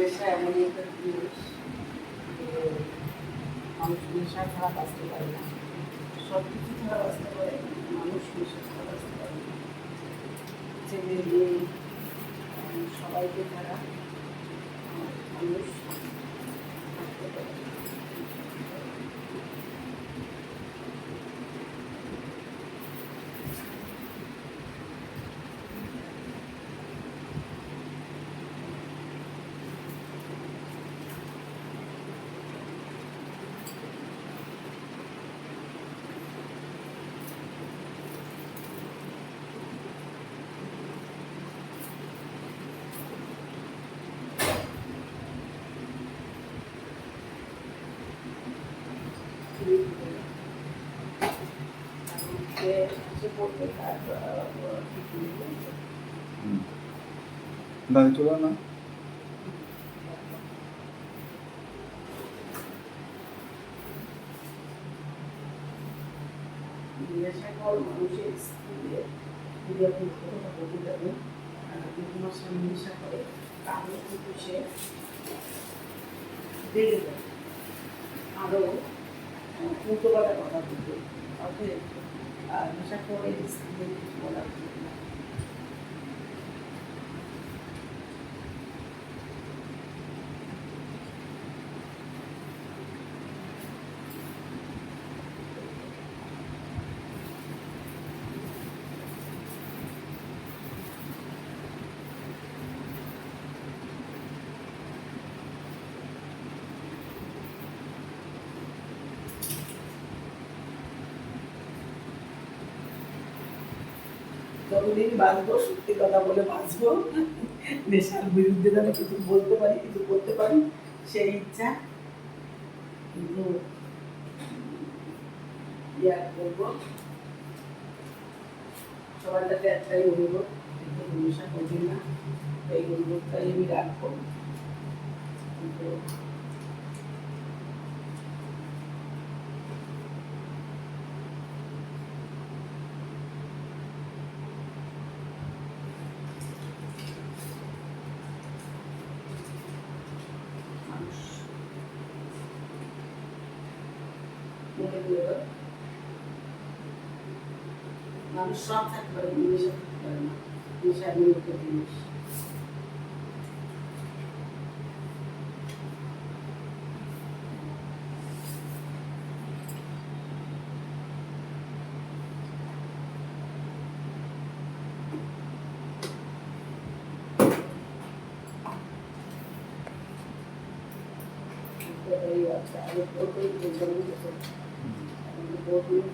নেশা এমন একটা জিনিস যে মানুষ নেশা ছাড়া বাঁচতে পারে না, সব কিছু ছাড়া বাঁচতে পারে, মানুষ নেশা ছাড়া বাঁচতে পারে না। ছেলে মেয়ে সবাইকে ছাড়া মানুষ থাকতে পারে। দাঁড়িয়ে চলো না। নেশাখোর মানুষের স্কুলে যদি আপনি কথা বলতে যাবেন, বিভিন্ন সামনে নেশা করে তাহলে কিন্তু সে বেড়ে যায়, আরও উল্টোপাল্টা কথা বলবে। অতএব নেশাখোরের স্কুলে কিছু বলা উচিত না। যতদিন বাঁচবো সত্যি কথা বলে বাঁচবো, নেশার বিরুদ্ধে যেন কিছু বলতে পারি, কিছু করতে পারি সেই ইচ্ছা। কিন্তু করবো সবার কাছে একটাই অনুরোধ, কিন্তু নেশা করবেন না, এই অনুরোধটাই আমি রাখবো। কিন্তু মানুষ সব থাকতে পারে, নেশা থাকতে পারে না। নেশা এমন একটা জিনিস।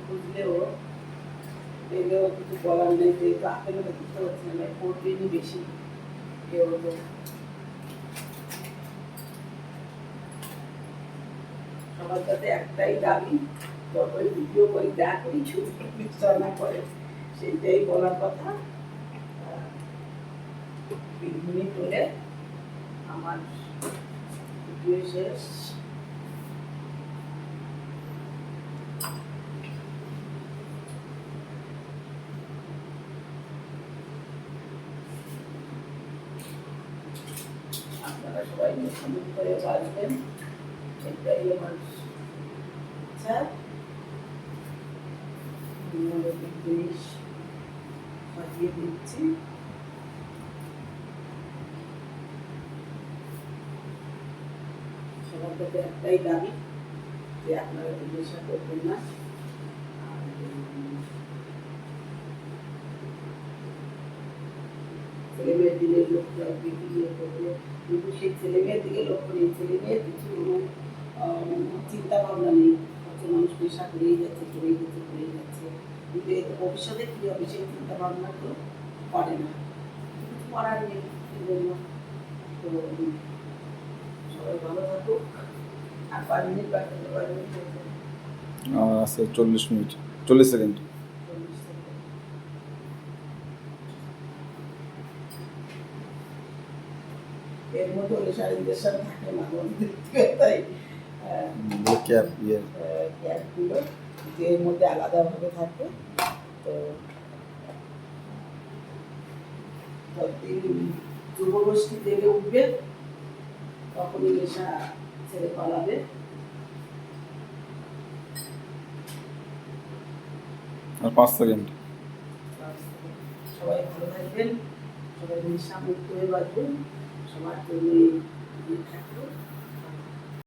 খুঁজলেও পেলেও কিছু বলার নেই, যেহেতু আপেলও বুঝতে পারছি না, প্রোটিনই বেশি কেউ। সবার কাছে একটাই দাবি, যতই ভিডিও করি যা করি শুধু না করে সেটাই বলার কথা। 3 মিনিট হলে আমার ভিডিও শেষ। আপনারা সবাই মুখোমুখ করে বাঁচবেন, এটাই আমার ইচ্ছা। জিনিস সাজিয়ে দিচ্ছি। সবার কাছে একটাই দাবি যে আপনারা নেশা করবেন না। ছেলে মেয়ের দিকে লক্ষ্য রাখবে, বিয়ে করবে, কিন্তু সেই ছেলে মেয়ের দিকে লক্ষ্য নেই, ছেলে মেয়ের কিছু চিন্তা ভাবনা নেই। কত মানুষ নেশা করেই যাচ্ছে, করেই যাচ্ছে, করেই যাচ্ছে, কিন্তু এতে ভবিষ্যতে কী হবে সেই চিন্তা ভাবনা তো করে না, কিছু করার নেই। তো সবাই ভালো থাকুক। আর 5 মিনিট বাকি, 5 মিনিট আমার আছে 40 মিনিট 40 সেকেন্ড। এর মধ্যে নেশার ইঞ্জেকশন থাকে না, তাই ক্যাপগুলো যে এর মধ্যে আলাদাভাবে থাকে। তো যতদিন যুবগোষ্ঠী জেগে উঠবে তখনই নেশা ছেড়ে পালাবে। আর 5 সেকেন্ড। সবাই ভালো থাকবেন, সবাই নেশা মুক্ত হয়ে বাঁচবেন, সবার জন্য এই থাকলো।